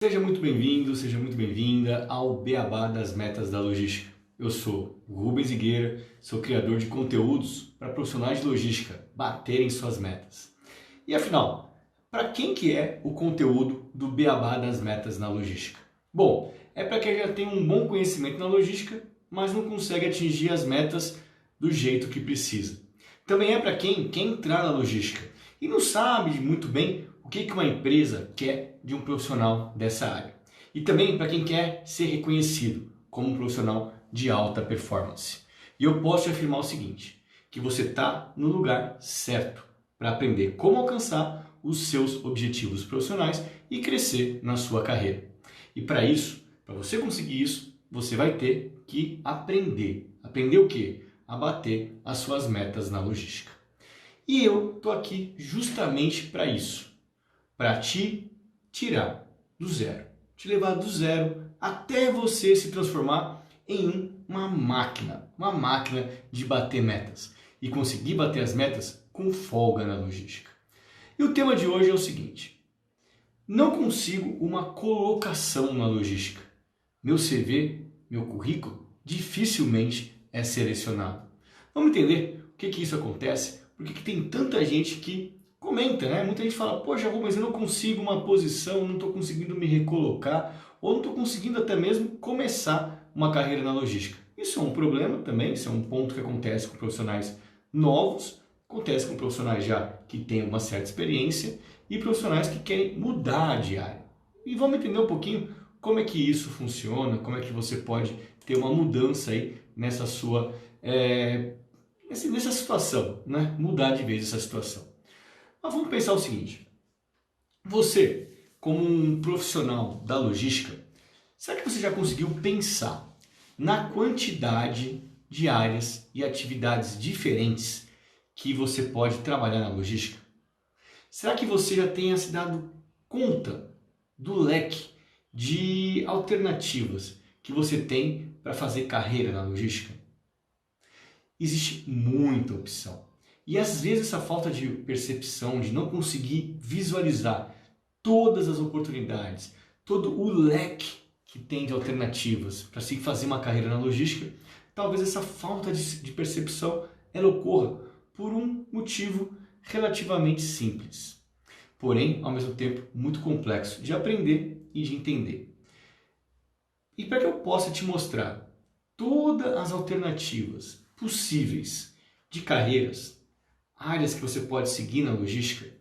Seja muito bem-vindo, seja muito bem-vinda ao Beabá das Metas da Logística. Eu sou o Rubens Higueira, sou criador de conteúdos para profissionais de logística baterem suas metas. E afinal, para quem que é o conteúdo do Beabá das Metas na logística? Bom, é para quem já tem um bom conhecimento na logística, mas não consegue atingir as metas do jeito que precisa. Também é para quem quer entrar na logística e não sabe muito bem o que uma empresa quer de um profissional dessa área. E também para quem quer ser reconhecido como um profissional de alta performance. E eu posso te afirmar o seguinte, que você está no lugar certo para aprender como alcançar os seus objetivos profissionais e crescer na sua carreira. E para isso, para você conseguir isso, você vai ter que aprender. Aprender o quê? A bater as suas metas na logística. E eu estou aqui justamente para isso. Para te tirar do zero, te levar do zero até você se transformar em uma máquina de bater metas e conseguir bater as metas com folga na logística. E o tema de hoje é o seguinte: não consigo uma colocação na logística. Meu CV, meu currículo, dificilmente é selecionado. Vamos entender o que isso acontece? Por que tem tanta gente que comenta, né? Muita gente fala, poxa, mas eu não consigo uma posição, não estou conseguindo me recolocar, ou não estou conseguindo até mesmo começar uma carreira na logística. Isso é um problema também, isso é um ponto que acontece com profissionais novos, acontece com profissionais já que têm uma certa experiência e profissionais que querem mudar de área. E vamos entender um pouquinho como é que isso funciona, como é que você pode ter uma mudança aí nessa sua nessa situação, né? Mudar de vez essa situação. Mas vamos pensar o seguinte, você, como um profissional da logística, será que você já conseguiu pensar na quantidade de áreas e atividades diferentes que você pode trabalhar na logística? Será que você já tenha se dado conta do leque de alternativas que você tem para fazer carreira na logística? Existe muita opção. E às vezes essa falta de percepção, de não conseguir visualizar todas as oportunidades, todo o leque que tem de alternativas para se fazer uma carreira na logística, talvez essa falta de percepção ela ocorra por um motivo relativamente simples, porém ao mesmo tempo muito complexo de aprender e de entender. E para que eu possa te mostrar todas as alternativas possíveis de carreiras, áreas que você pode seguir na logística,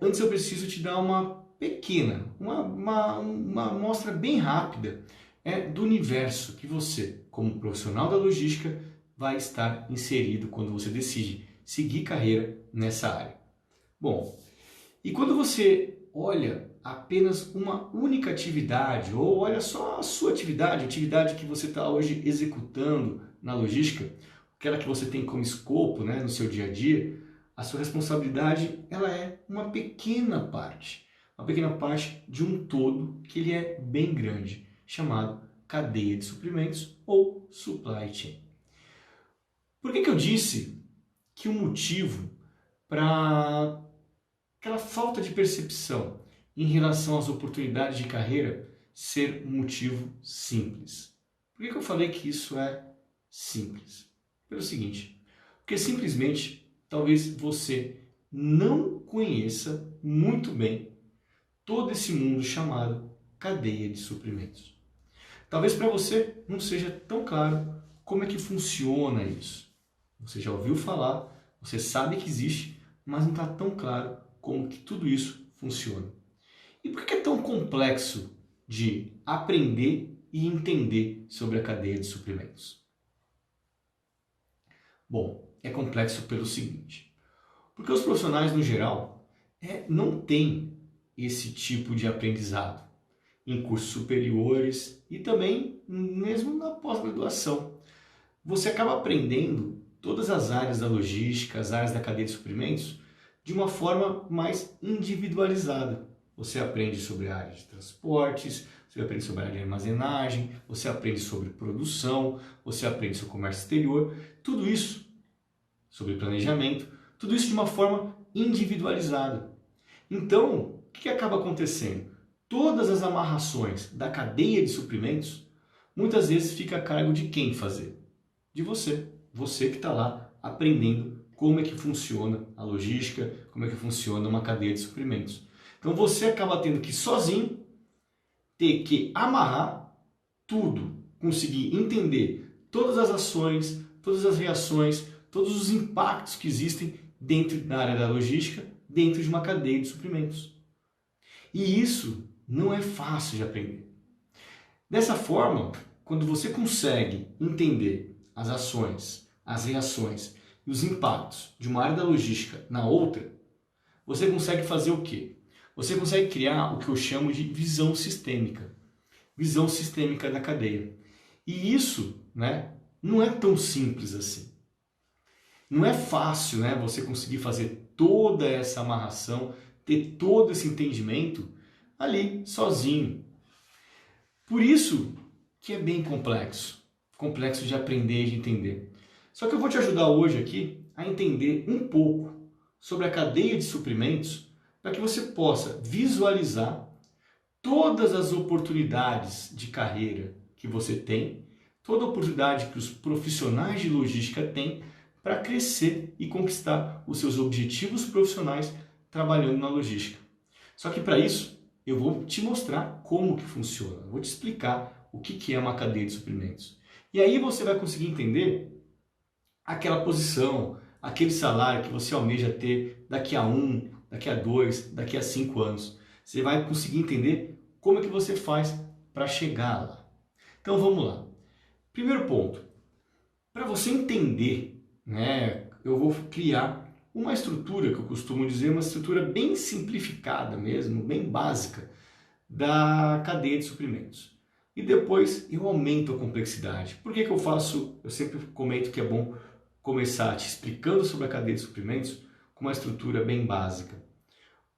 antes eu preciso te dar uma pequena, uma amostra bem rápida do universo que você, como profissional da logística, vai estar inserido quando você decide seguir carreira nessa área. Bom, e quando você olha apenas uma única atividade, ou olha só a sua atividade, a atividade que você está hoje executando na logística, aquela que você tem como escopo, né, no seu dia a dia, a sua responsabilidade ela é uma pequena parte de um todo que ele é bem grande, chamado cadeia de suprimentos ou supply chain. Por que eu disse que o motivo para aquela falta de percepção em relação às oportunidades de carreira ser um motivo simples? Por que eu falei que isso é simples? Pelo seguinte, porque simplesmente talvez você não conheça muito bem todo esse mundo chamado cadeia de suprimentos. Talvez para você não seja tão claro como é que funciona isso. Você já ouviu falar, você sabe que existe, mas não está tão claro como que tudo isso funciona. E por que é tão complexo de aprender e entender sobre a cadeia de suprimentos? Bom, é complexo pelo seguinte, porque os profissionais no geral não têm esse tipo de aprendizado em cursos superiores e também mesmo na pós-graduação. Você acaba aprendendo todas as áreas da logística, as áreas da cadeia de suprimentos, de uma forma mais individualizada. Você aprende sobre a área de transportes, você aprende sobre a área de armazenagem, você aprende sobre produção, você aprende sobre comércio exterior, tudo isso sobre planejamento, tudo isso de uma forma individualizada. Então, o que acaba acontecendo? todas as amarrações da cadeia de suprimentos, muitas vezes fica a cargo de quem fazer? De você. Você que está lá aprendendo como é que funciona a logística, como é que funciona uma cadeia de suprimentos. Então você acaba tendo que sozinho ter que amarrar tudo, conseguir entender todas as ações, todas as reações, todos os impactos que existem dentro da área da logística, dentro de uma cadeia de suprimentos. E isso não é fácil de aprender. Dessa forma, quando você consegue entender as ações, as reações e os impactos de uma área da logística na outra, você consegue fazer o quê? Você consegue criar o que eu chamo de visão sistêmica da cadeia. E isso, não é tão simples assim. Não é fácil, você conseguir fazer toda essa amarração, ter todo esse entendimento ali sozinho. Por isso que é bem complexo de aprender e de entender. Só que eu vou te ajudar hoje aqui a entender um pouco sobre a cadeia de suprimentos para que você possa visualizar todas as oportunidades de carreira que você tem, toda a oportunidade que os profissionais de logística têm para crescer e conquistar os seus objetivos profissionais trabalhando na logística. Só que para isso, eu vou te mostrar como que funciona, vou te explicar o que é uma cadeia de suprimentos. E aí você vai conseguir entender aquela posição, aquele salário que você almeja ter daqui a 1, daqui a 2, daqui a 5 anos. Você vai conseguir entender como é que você faz para chegar lá. Então vamos lá. Primeiro ponto, para você entender, eu vou criar uma estrutura que eu costumo dizer, uma estrutura bem simplificada mesmo, bem básica, da cadeia de suprimentos. E depois eu aumento a complexidade. Por que eu faço? Eu sempre comento que é bom começar te explicando sobre a cadeia de suprimentos com uma estrutura bem básica.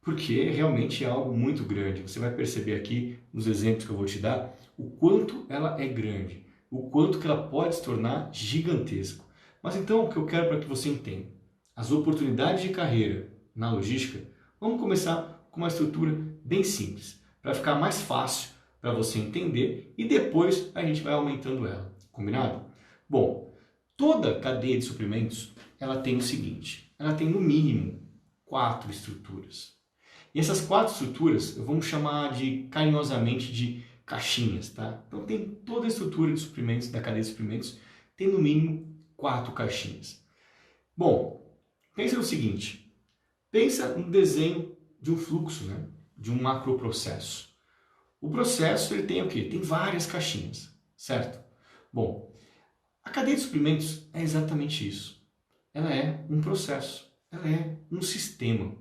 Porque realmente é algo muito grande. Você vai perceber aqui, nos exemplos que eu vou te dar, o quanto ela é grande, o quanto que ela pode se tornar gigantesco. Mas então, o que eu quero para que você entenda? As oportunidades de carreira na logística, vamos começar com uma estrutura bem simples, para ficar mais fácil para você entender e depois a gente vai aumentando ela. Combinado? Bom, toda cadeia de suprimentos, ela tem o seguinte, ela tem no mínimo 4 estruturas. E essas 4 estruturas, vamos chamar carinhosamente de caixinhas, tá? Então tem toda a estrutura de suprimentos, da cadeia de suprimentos, tem no mínimo 4 caixinhas. Bom, pensa no seguinte, pensa no desenho de um fluxo, de um macroprocesso. O processo ele tem o quê? Tem várias caixinhas, certo? Bom, a cadeia de suprimentos é exatamente isso. Ela é um processo, ela é um sistema.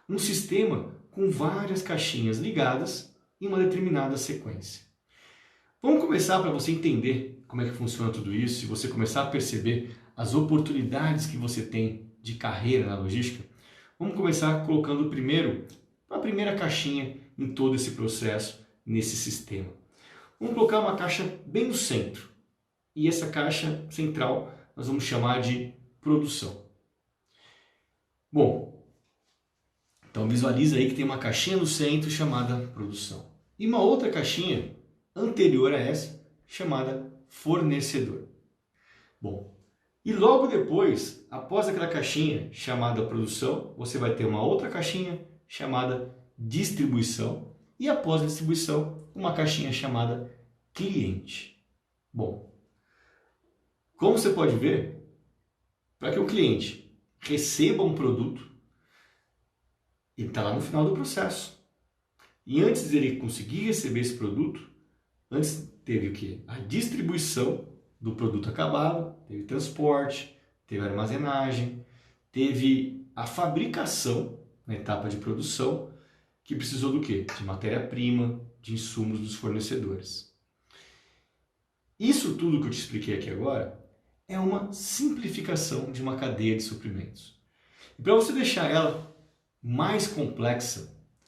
Um sistema com várias caixinhas ligadas em uma determinada sequência. Vamos começar para você entender como é que funciona tudo isso, e você começar a perceber as oportunidades que você tem de carreira na logística. Vamos começar colocando primeiro a primeira caixinha em todo esse processo, nesse sistema. Vamos colocar uma caixa bem no centro. E essa caixa central nós vamos chamar de produção. Bom, então visualiza aí que tem uma caixinha no centro chamada produção. E uma outra caixinha anterior a essa chamada fornecedor. Bom, e logo depois, após aquela caixinha chamada produção, você vai ter uma outra caixinha chamada distribuição e após a distribuição, uma caixinha chamada cliente. Bom, como você pode ver, para que o cliente receba um produto, ele está lá no final do processo. E antes dele conseguir receber esse produto, antes teve o quê? A distribuição do produto acabado, teve transporte, teve armazenagem, teve a fabricação na etapa de produção, que precisou do quê? De matéria-prima, de insumos dos fornecedores. Isso tudo que eu te expliquei aqui agora é uma simplificação de uma cadeia de suprimentos. E para você deixar ela mais complexa,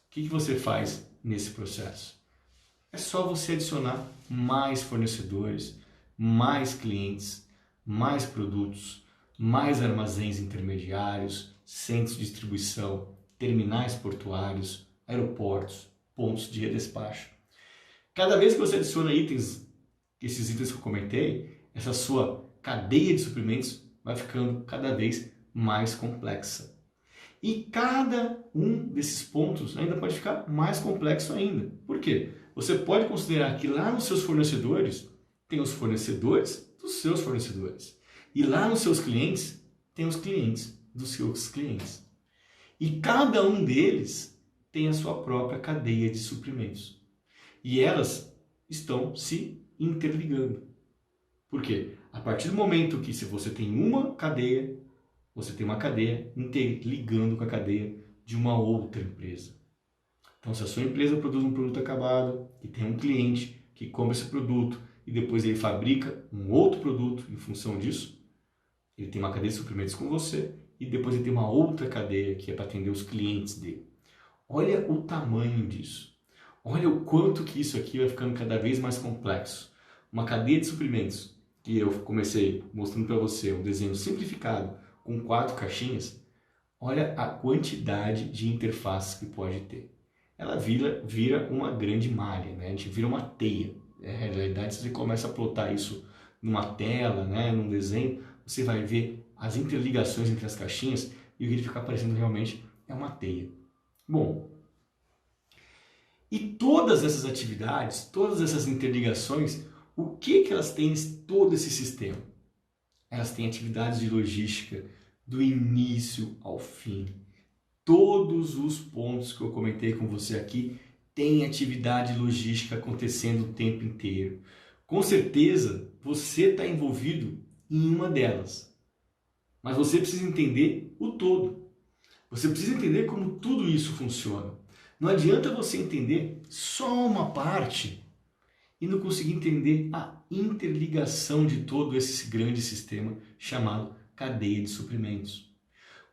o que você faz nesse processo? É só você adicionar mais fornecedores, mais clientes, mais produtos, mais armazéns intermediários, centros de distribuição, terminais portuários, aeroportos, pontos de redespacho. Cada vez que você adiciona esses itens que eu comentei, essa sua cadeia de suprimentos vai ficando cada vez mais complexa. E cada um desses pontos ainda pode ficar mais complexo ainda. Por quê? Você pode considerar que lá nos seus fornecedores tem os fornecedores dos seus fornecedores. E lá nos seus clientes tem os clientes dos seus clientes. E cada um deles tem a sua própria cadeia de suprimentos. E elas estão se interligando. Por quê? A partir do momento que se você tem uma cadeia, você tem uma cadeia interligando com a cadeia de uma outra empresa. Então, se a sua empresa produz um produto acabado e tem um cliente que compra esse produto e depois ele fabrica um outro produto em função disso, ele tem uma cadeia de suprimentos com você e depois ele tem uma outra cadeia que é para atender os clientes dele. Olha o tamanho disso. Olha o quanto que isso aqui vai ficando cada vez mais complexo. Uma cadeia de suprimentos, que eu comecei mostrando para você um desenho simplificado com 4 caixinhas, olha a quantidade de interfaces que pode ter. Ela vira uma grande malha, né? A gente vira uma teia. Na realidade, se você começa a plotar isso numa tela, né, num desenho, você vai ver as interligações entre as caixinhas e o que fica aparecendo realmente é uma teia. Bom, e todas essas atividades, todas essas interligações, o que elas têm em todo esse sistema? Elas têm atividades de logística do início ao fim. Todos os pontos que eu comentei com você aqui têm atividade logística acontecendo o tempo inteiro. Com certeza, você está envolvido em uma delas. Mas você precisa entender o todo. Você precisa entender como tudo isso funciona. Não adianta você entender só uma parte e não conseguir entender a interligação de todo esse grande sistema chamado cadeia de suprimentos.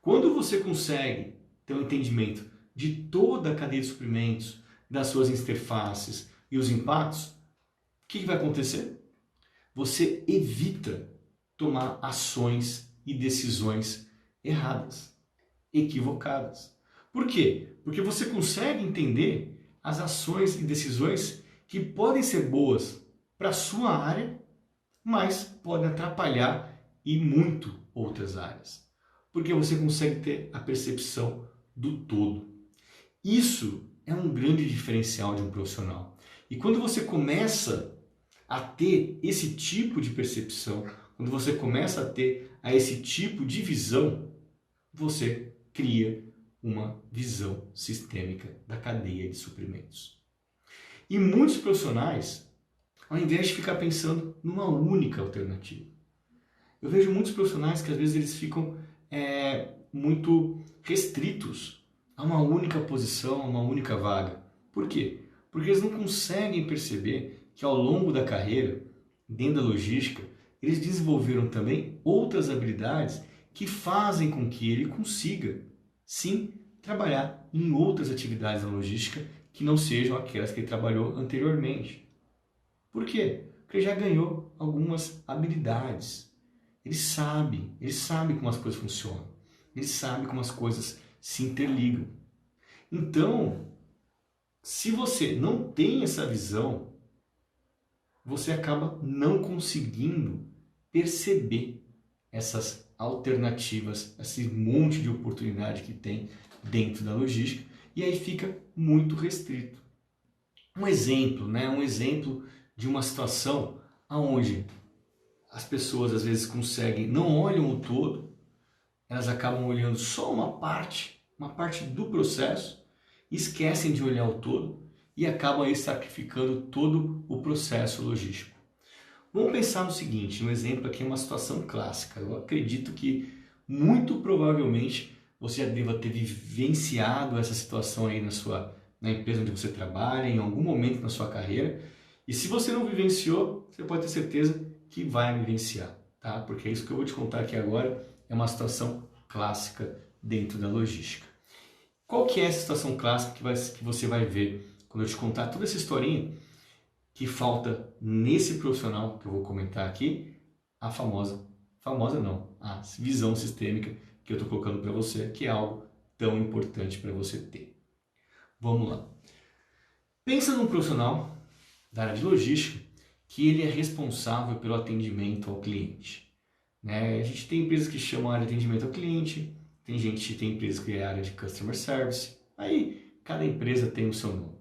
Quando você consegue ter um entendimento de toda a cadeia de suprimentos, das suas interfaces e os impactos, o que vai acontecer? Você evita tomar ações e decisões erradas, equivocadas. Por quê? Porque você consegue entender as ações e decisões que podem ser boas para a sua área, mas podem atrapalhar e muito outras áreas. Porque você consegue ter a percepção do todo. Isso é um grande diferencial de um profissional. E quando você começa a ter esse tipo de percepção, quando você começa a ter esse tipo de visão, você cria uma visão sistêmica da cadeia de suprimentos. E muitos profissionais, ao invés de ficar pensando numa única alternativa, eu vejo muitos profissionais que às vezes eles ficam muito restritos a uma única posição, a uma única vaga. Por quê? Porque eles não conseguem perceber que ao longo da carreira, dentro da logística, eles desenvolveram também outras habilidades que fazem com que ele consiga, sim, trabalhar em outras atividades da logística que não sejam aquelas que ele trabalhou anteriormente. Por quê? Porque ele já ganhou algumas habilidades. Ele sabe como as coisas funcionam. Ele sabe como as coisas se interligam. Então, se você não tem essa visão, você acaba não conseguindo perceber essas alternativas, esse monte de oportunidade que tem dentro da logística, e aí fica muito restrito. Um exemplo de uma situação onde as pessoas às vezes não olham o todo, elas acabam olhando só uma parte do processo, esquecem de olhar o todo e acabam aí sacrificando todo o processo logístico. Vamos pensar no seguinte, um exemplo aqui é uma situação clássica. Eu acredito que muito provavelmente você já deva ter vivenciado essa situação aí na empresa onde você trabalha, em algum momento na sua carreira. E se você não vivenciou, você pode ter certeza que vai vivenciar, tá? Porque isso que eu vou te contar aqui agora é uma situação clássica dentro da logística. Qual que é essa situação clássica que você vai ver quando eu te contar toda essa historinha que falta nesse profissional que eu vou comentar aqui, a a visão sistêmica que eu estou colocando para você, que é algo tão importante para você ter. Vamos lá. Pensa num profissional da área de logística que ele é responsável pelo atendimento ao cliente. Né? A gente tem empresas que chamam a área de atendimento ao cliente, tem empresas que é a área de customer service, aí cada empresa tem o seu nome.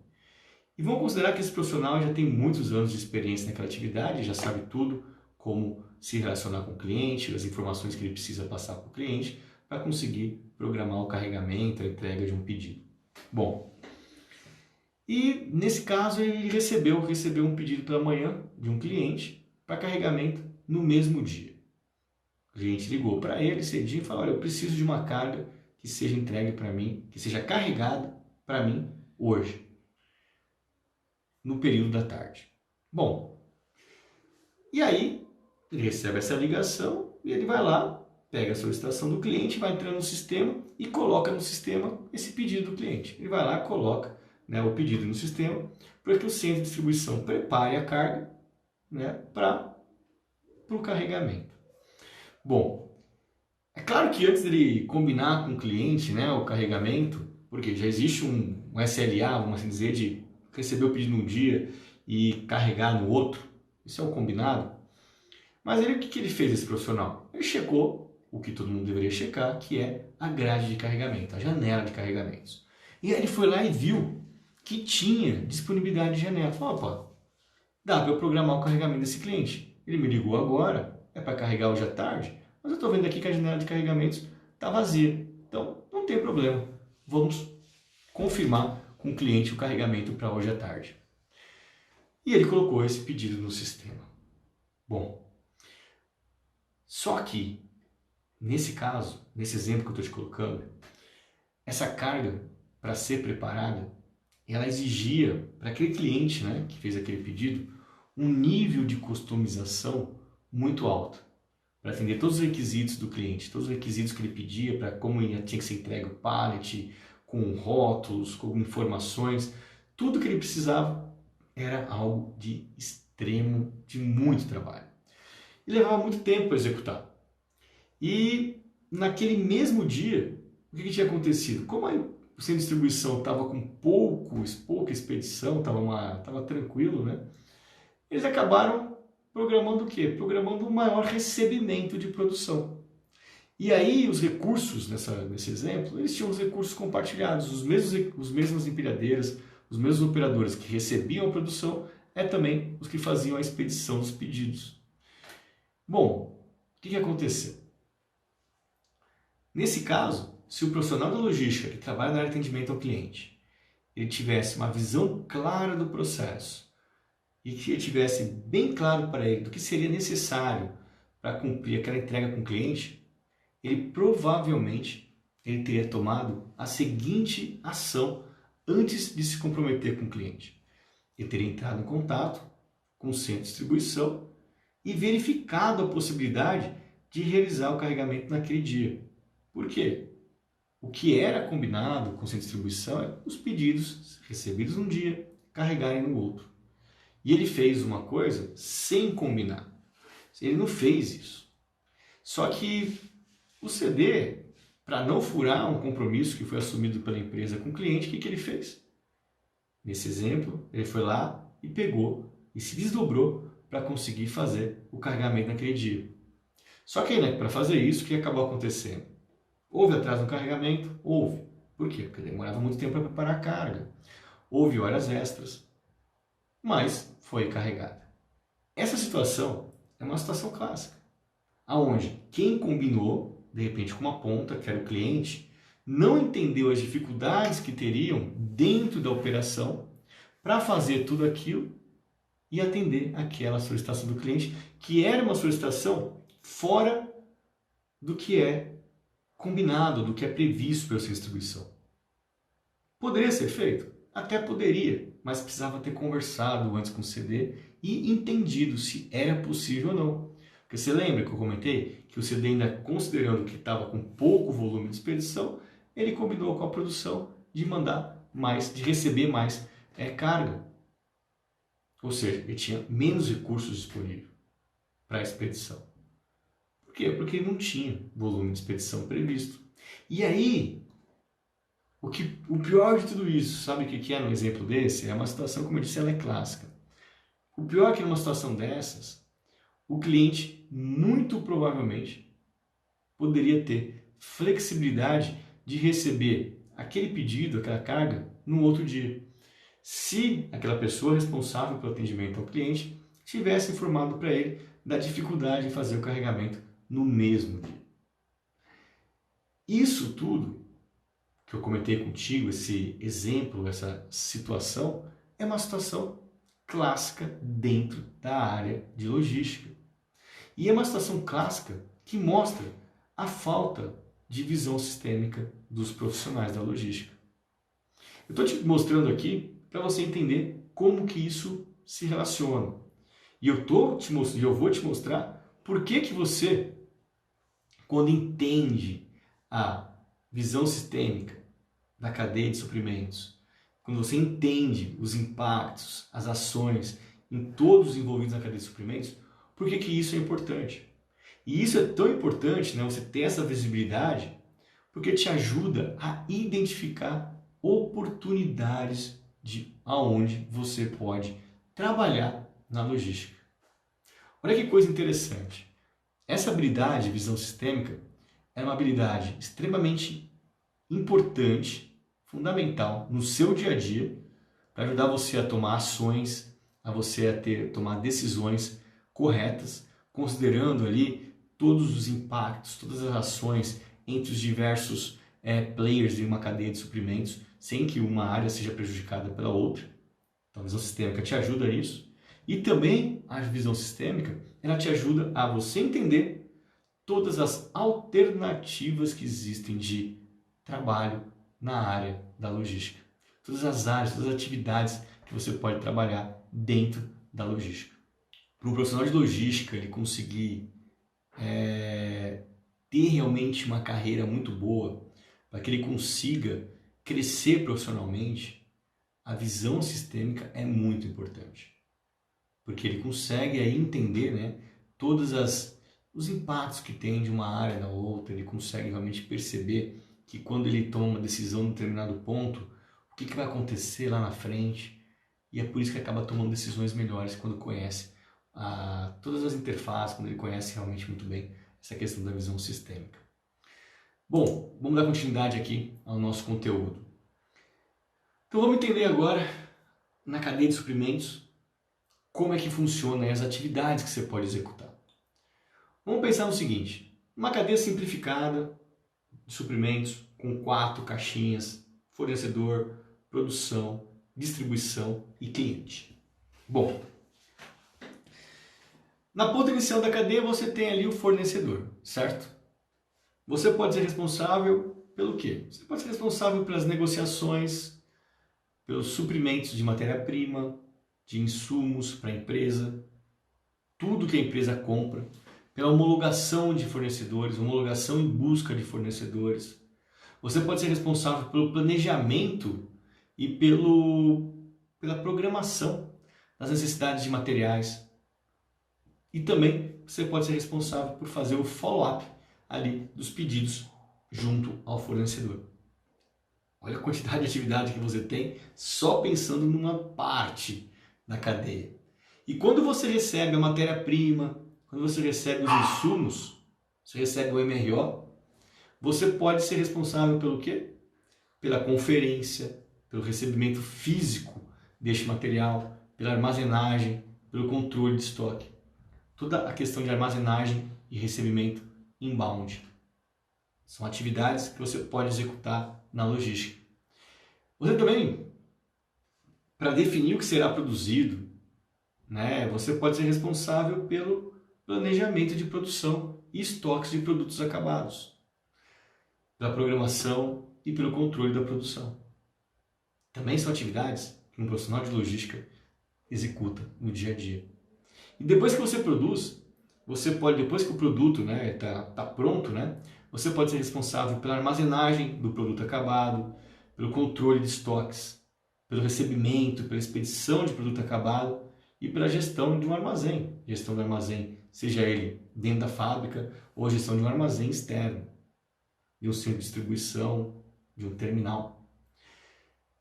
E vamos considerar que esse profissional já tem muitos anos de experiência naquela atividade, já sabe tudo, como se relacionar com o cliente, as informações que ele precisa passar para o cliente, para conseguir programar o carregamento, a entrega de um pedido. Bom, e nesse caso ele recebeu um pedido pela manhã de um cliente para carregamento no mesmo dia. O cliente ligou para ele cedinho e falou: olha, eu preciso de uma carga que seja entregue para mim, que seja carregada para mim hoje, no período da tarde. Bom, e aí ele recebe essa ligação e ele vai lá, pega a solicitação do cliente, vai entrando no sistema e coloca no sistema esse pedido do cliente. Ele vai lá, coloca, né, o pedido no sistema para que o centro de distribuição prepare a carga, né, para o carregamento. Bom, é claro que antes dele combinar com o cliente, né, o carregamento, porque já existe um SLA, vamos assim dizer, de receber o pedido num dia e carregar no outro, isso é um combinado. Mas o que ele fez, esse profissional? Ele checou o que todo mundo deveria checar, que é a grade de carregamento, a janela de carregamentos. E aí ele foi lá e viu que tinha disponibilidade de janela. Falou: opa, dá para eu programar o carregamento desse cliente. Ele me ligou agora, é para carregar hoje à tarde, mas eu estou vendo aqui que a janela de carregamentos está vazia. Então, não tem problema. Vamos confirmar com o cliente o carregamento para hoje à tarde. E ele colocou esse pedido no sistema. Bom, só que, nesse caso, nesse exemplo que eu estou te colocando, essa carga, para ser preparada, ela exigia para aquele cliente, né, que fez aquele pedido, um nível de customização muito alto, para atender todos os requisitos do cliente, todos os requisitos que ele pedia, para como tinha que ser entregue o pallet, com rótulos, com informações, tudo que ele precisava era algo de extremo, de muito trabalho. E levava muito tempo para executar. E naquele mesmo dia, o que tinha acontecido? Como o centro de distribuição estava com pouca expedição, estava tranquilo, né? Eles acabaram programando o quê? Programando um maior recebimento de produção. E aí os recursos, nesse exemplo, eles tinham os recursos compartilhados, os mesmos empilhadeiras, os mesmos operadores que recebiam a produção, também os que faziam a expedição dos pedidos. Bom, o que aconteceu? Nesse caso, se o profissional da logística que trabalha na área de atendimento ao cliente, ele tivesse uma visão clara do processo e que ele tivesse bem claro para ele do que seria necessário para cumprir aquela entrega com o cliente, ele provavelmente teria tomado a seguinte ação antes de se comprometer com o cliente. Ele teria entrado em contato com o centro de distribuição e verificado a possibilidade de realizar o carregamento naquele dia. Por quê? O que era combinado com o centro de distribuição é os pedidos recebidos num dia carregarem no outro. E ele fez uma coisa sem combinar. Ele não fez isso. Só que o CD, para não furar um compromisso que foi assumido pela empresa com o cliente, o que ele fez? Nesse exemplo, ele foi lá e pegou e se desdobrou para conseguir fazer o carregamento naquele dia. Só que, né, para fazer isso, o que acabou acontecendo? Houve atraso no carregamento? Houve. Por quê? Porque demorava muito tempo para preparar a carga. Houve horas extras, mas foi carregada. Essa situação é uma situação clássica, aonde quem combinou, de repente com uma ponta, que era o cliente, não entendeu as dificuldades que teriam dentro da operação para fazer tudo aquilo e atender aquela solicitação do cliente, que era uma solicitação fora do que é combinado, do que é previsto pela sua distribuição. Poderia ser feito? Até poderia, mas precisava ter conversado antes com o CD e entendido se era possível ou não. Porque você lembra que eu comentei que o CD, ainda considerando que estava com pouco volume de expedição, ele combinou com a produção de mandar mais, de receber mais carga. Ou seja, ele tinha menos recursos disponíveis para a expedição. Por quê? Porque ele não tinha volume de expedição previsto. E aí, O pior de tudo isso, sabe o que é no exemplo desse? É uma situação, como eu disse, ela é clássica. O pior é que numa situação dessas, o cliente muito provavelmente poderia ter flexibilidade de receber aquele pedido, aquela carga, no outro dia. Se aquela pessoa responsável pelo atendimento ao cliente tivesse informado para ele da dificuldade em fazer o carregamento no mesmo dia. Isso tudo que eu comentei contigo, esse exemplo, essa situação, é uma situação clássica dentro da área de logística. E é uma situação clássica que mostra a falta de visão sistêmica dos profissionais da logística. Eu estou te mostrando aqui para você entender como que isso se relaciona. E eu vou te mostrar por que você, quando entende a visão sistêmica da cadeia de suprimentos, quando você entende os impactos, as ações em todos os envolvidos na cadeia de suprimentos, por que isso é importante? E isso é tão importante, né, você ter essa visibilidade, porque te ajuda a identificar oportunidades de aonde você pode trabalhar na logística. Olha que coisa interessante. Essa habilidade de visão sistêmica é uma habilidade extremamente importante, fundamental no seu dia a dia, para ajudar você a tomar ações, a você a tomar decisões corretas, considerando ali todos os impactos, todas as ações entre os diversos players de uma cadeia de suprimentos, sem que uma área seja prejudicada pela outra. Então a visão sistêmica te ajuda nisso. E também a visão sistêmica, ela te ajuda a você entender todas as alternativas que existem de trabalho na área da logística. Todas as áreas, todas as atividades que você pode trabalhar dentro da logística. Para um profissional de logística ele conseguir ter realmente uma carreira muito boa, para que ele consiga crescer profissionalmente, a visão sistêmica é muito importante. Porque ele consegue aí entender, né, todos os impactos que tem de uma área na outra, ele consegue realmente perceber que quando ele toma uma decisão em determinado ponto, o que vai acontecer lá na frente, e é por isso que acaba tomando decisões melhores quando conhece todas as interfaces, quando ele conhece realmente muito bem essa questão da visão sistêmica. Bom, vamos dar continuidade aqui ao nosso conteúdo. Então vamos entender agora, na cadeia de suprimentos, como é que funciona as atividades que você pode executar. Vamos pensar no seguinte, uma cadeia simplificada de suprimentos com 4 caixinhas, fornecedor, produção, distribuição e cliente. Bom, na ponta inicial da cadeia você tem ali o fornecedor, certo? Você pode ser responsável pelo quê? Você pode ser responsável pelas negociações, pelos suprimentos de matéria-prima, de insumos para a empresa, tudo que a empresa compra, pela homologação de fornecedores, homologação em busca de fornecedores. Você pode ser responsável pelo planejamento e pela programação das necessidades de materiais. E também você pode ser responsável por fazer o follow-up ali dos pedidos junto ao fornecedor. Olha a quantidade de atividade que você tem só pensando numa parte da cadeia. E quando você recebe a matéria-prima, quando você recebe os insumos, você recebe o MRO, você pode ser responsável pelo quê? Pela conferência, pelo recebimento físico deste material, pela armazenagem, pelo controle de estoque. Toda a questão de armazenagem e recebimento inbound. São atividades que você pode executar na logística. Você também, para definir o que será produzido, né, você pode ser responsável pelo planejamento de produção e estoques de produtos acabados, pela programação e pelo controle da produção. Também são atividades que um profissional de logística executa no dia a dia. E depois que você produz, você pode, depois que o produto tá pronto, você pode ser responsável pela armazenagem do produto acabado, pelo controle de estoques, pelo recebimento, pela expedição de produto acabado e pela gestão de um armazém. Gestão do armazém, seja ele dentro da fábrica ou gestão de um armazém externo, de um centro de distribuição, de um terminal.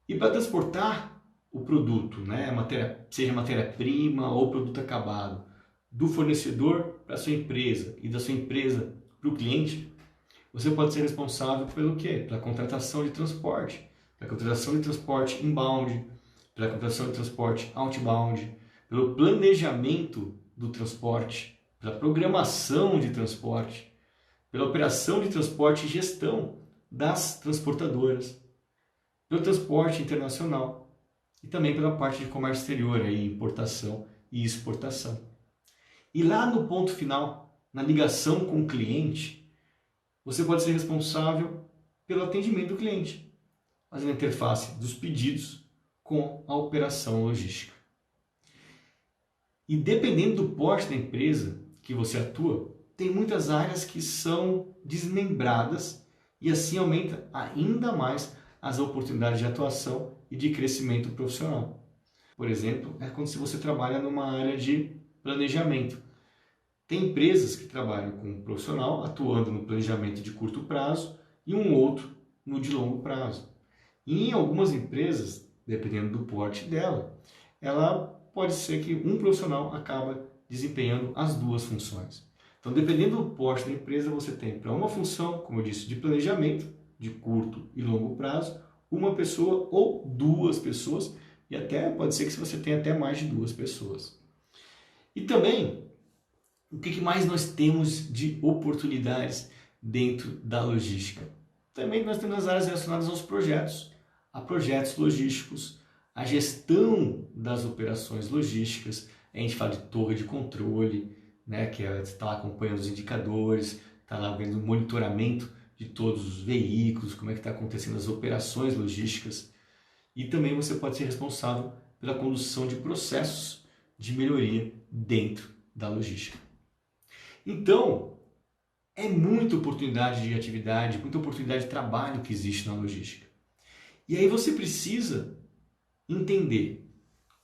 E para transportar o produto, né, seja matéria-prima ou produto acabado, do fornecedor para a sua empresa e da sua empresa para o cliente, você pode ser responsável pelo quê? Pela contratação de transporte. Pela contratação de transporte inbound, pela contratação de transporte outbound, pelo planejamento do transporte, pela programação de transporte, pela operação de transporte e gestão das transportadoras, pelo transporte internacional e também pela parte de comércio exterior, aí, importação e exportação. E lá no ponto final, na ligação com o cliente, você pode ser responsável pelo atendimento do cliente, fazendo a interface dos pedidos com a operação logística. E dependendo do porte da empresa que você atua, tem muitas áreas que são desmembradas e assim aumenta ainda mais as oportunidades de atuação e de crescimento profissional. Por exemplo, é quando você trabalha numa área de planejamento. Tem empresas que trabalham com um profissional atuando no planejamento de curto prazo e um outro no de longo prazo. E em algumas empresas, dependendo do porte dela, ela pode ser que um profissional acaba desempenhando as duas funções. Então, dependendo do porte da empresa, você tem para uma função, como eu disse, de planejamento, de curto e longo prazo, uma pessoa ou duas pessoas, e até pode ser que você tenha até mais de duas pessoas. E também, o que mais nós temos de oportunidades dentro da logística? Também nós temos as áreas relacionadas aos projetos, a projetos logísticos, a gestão das operações logísticas. A gente fala de torre de controle, né, que é estar lá acompanhando os indicadores, está lá vendo o monitoramento de todos os veículos, como é que está acontecendo as operações logísticas. E também você pode ser responsável pela condução de processos de melhoria dentro da logística. Então, é muita oportunidade de atividade, muita oportunidade de trabalho que existe na logística. E aí você precisa entender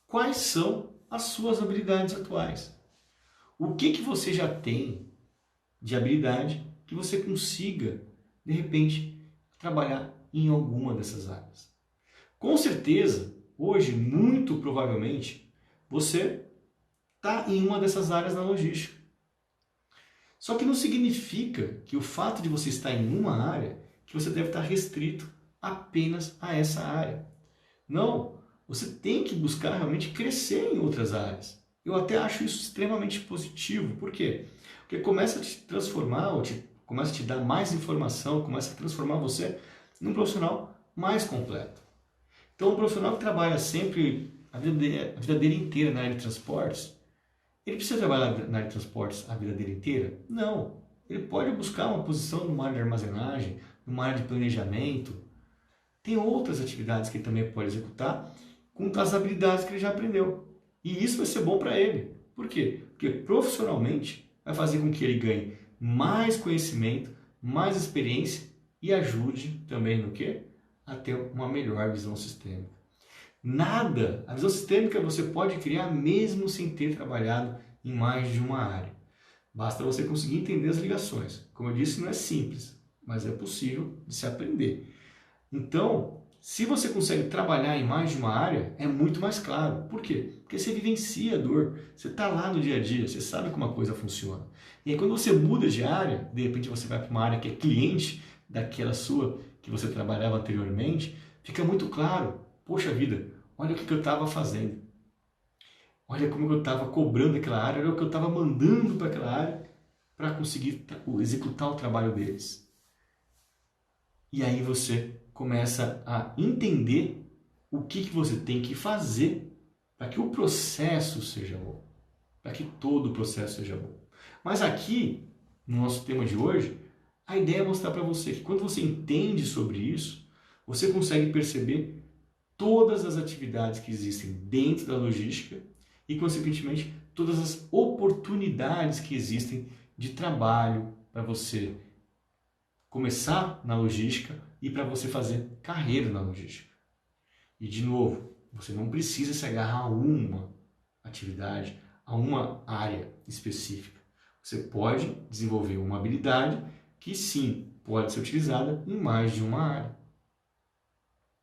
quais são as suas habilidades atuais. O que você já tem de habilidade que você consiga, de repente, trabalhar em alguma dessas áreas. Com certeza, hoje, muito provavelmente, você está em uma dessas áreas na logística. Só que não significa que o fato de você estar em uma área, que você deve estar restrito apenas a essa área. Não, você tem que buscar realmente crescer em outras áreas. Eu até acho isso extremamente positivo. Por quê? Porque começa a te transformar, começa a te dar mais informação, começa a transformar você num profissional mais completo. Então, um profissional que trabalha sempre a vida dele inteira na área de transportes, ele precisa trabalhar na área de transportes a vida dele inteira? Não. Ele pode buscar uma posição numa área de armazenagem, numa área de planejamento. Tem outras atividades que ele também pode executar com as habilidades que ele já aprendeu. E isso vai ser bom para ele. Por quê? Porque profissionalmente vai fazer com que ele ganhe mais conhecimento, mais experiência e ajude também no quê? A ter uma melhor visão sistêmica. A visão sistêmica você pode criar mesmo sem ter trabalhado em mais de uma área. Basta você conseguir entender as ligações. Como eu disse, não é simples, mas é possível de se aprender. Então, se você consegue trabalhar em mais de uma área, é muito mais claro. Por quê? Porque você vivencia a dor, você está lá no dia a dia, você sabe como a coisa funciona. E aí quando você muda de área, de repente você vai para uma área que é cliente daquela sua que você trabalhava anteriormente, fica muito claro. Poxa vida, olha o que eu estava fazendo. Olha como eu estava cobrando aquela área, olha o que eu estava mandando para aquela área para conseguir executar o trabalho deles. E aí você começa a entender o que você tem que fazer para que o processo seja bom, para que todo o processo seja bom. Mas aqui, no nosso tema de hoje, a ideia é mostrar para você que quando você entende sobre isso, você consegue perceber todas as atividades que existem dentro da logística e, consequentemente, todas as oportunidades que existem de trabalho para você começar na logística e para você fazer carreira na logística. E, de novo, você não precisa se agarrar a uma atividade, a uma área específica. Você pode desenvolver uma habilidade que, sim, pode ser utilizada em mais de uma área.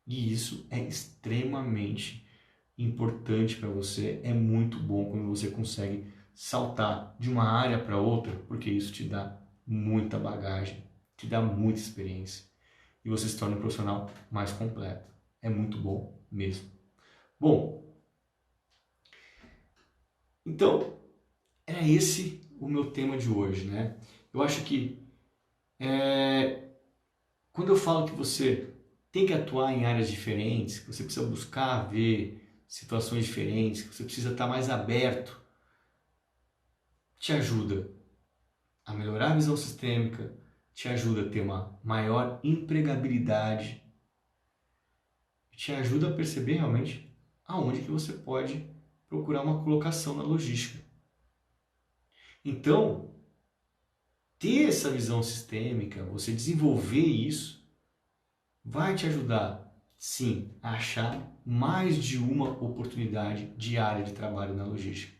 E isso é extremamente importante para você, é muito bom quando você consegue saltar de uma área para outra, porque isso te dá muita bagagem, te dá muita experiência e você se torna um profissional mais completo. É muito bom mesmo. Bom, então, era esse o meu tema de hoje, né? Eu acho que quando eu falo que você tem que atuar em áreas diferentes, que você precisa buscar ver situações diferentes, que você precisa estar mais aberto, te ajuda a melhorar a visão sistêmica, te ajuda a ter uma maior empregabilidade, te ajuda a perceber realmente aonde que você pode procurar uma colocação na logística. Então, ter essa visão sistêmica, você desenvolver isso, vai te ajudar, sim, a achar mais de uma oportunidade de área de trabalho na logística.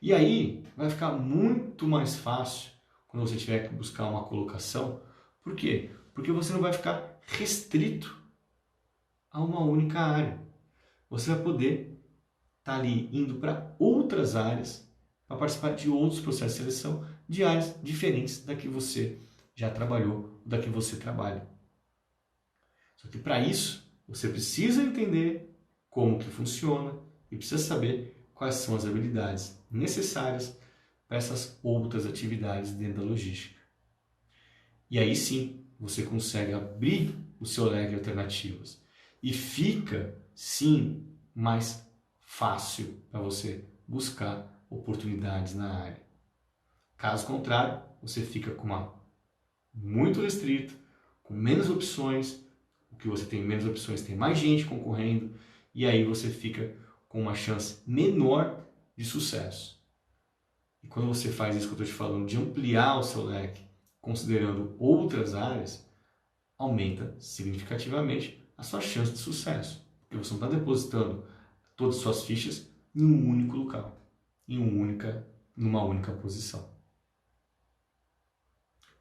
E aí vai ficar muito mais fácil quando você tiver que buscar uma colocação. Por quê? Porque você não vai ficar restrito a uma única área. Você vai poder estar ali indo para outras áreas, para participar de outros processos de seleção de áreas diferentes da que você já trabalhou, da que você trabalha. Só que para isso, você precisa entender como que funciona e precisa saber quais são as habilidades necessárias para essas outras atividades dentro da logística. E aí sim, você consegue abrir o seu leque de alternativas e fica, sim, mais fácil para você buscar oportunidades na área. Caso contrário, você fica muito restrito, com menos opções. O que você tem menos opções, tem mais gente concorrendo, e aí você fica com uma chance menor de sucesso. E quando você faz isso que eu estou te falando, de ampliar o seu leque, considerando outras áreas, aumenta significativamente a sua chance de sucesso. Porque você não está depositando todas as suas fichas em um único local, numa única posição.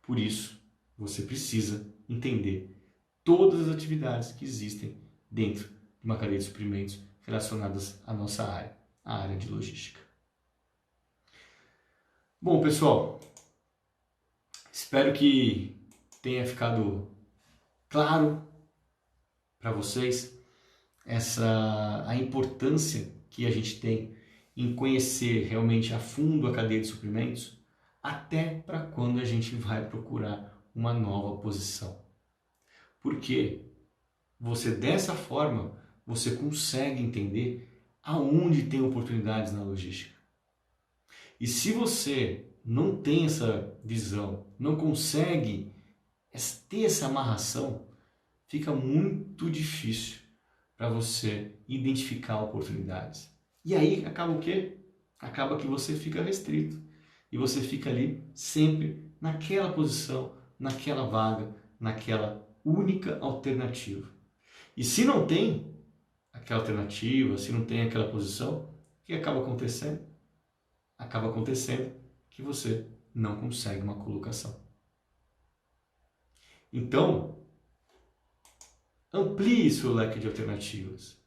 Por isso, você precisa entender todas as atividades que existem dentro de uma cadeia de suprimentos relacionadas à nossa área, a área de logística. Bom, pessoal, espero que tenha ficado claro para vocês a importância que a gente tem em conhecer realmente a fundo a cadeia de suprimentos, até para quando a gente vai procurar uma nova posição. Porque dessa forma, você consegue entender aonde tem oportunidades na logística. E se você não tem essa visão, não consegue ter essa amarração, fica muito difícil para você identificar oportunidades. E aí acaba o quê? Acaba que você fica restrito. E você fica ali sempre naquela posição, naquela vaga, naquela única alternativa. E se não tem aquela alternativa, se não tem aquela posição, o que acaba acontecendo? Acaba acontecendo que você não consegue uma colocação. Então, amplie seu leque de alternativas.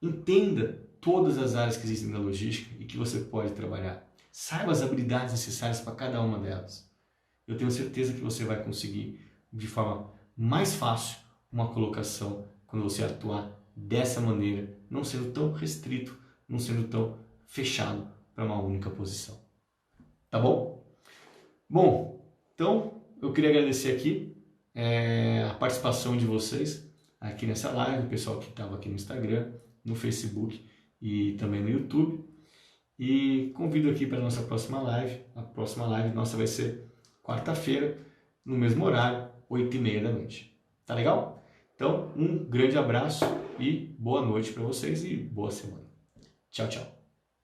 Entenda todas as áreas que existem na logística e que você pode trabalhar. Saiba as habilidades necessárias para cada uma delas. Eu tenho certeza que você vai conseguir, de forma mais fácil, uma colocação quando você atuar dessa maneira, não sendo tão restrito, não sendo tão fechado para uma única posição. Tá bom? Bom, então eu queria agradecer aqui a participação de vocês aqui nessa live, o pessoal que estava aqui no Instagram, no Facebook e também no YouTube. E convido aqui para a nossa próxima live. A próxima live nossa vai ser quarta-feira, no mesmo horário, 8h30 da noite. Tá legal? Então, um grande abraço e boa noite para vocês e boa semana. Tchau, tchau.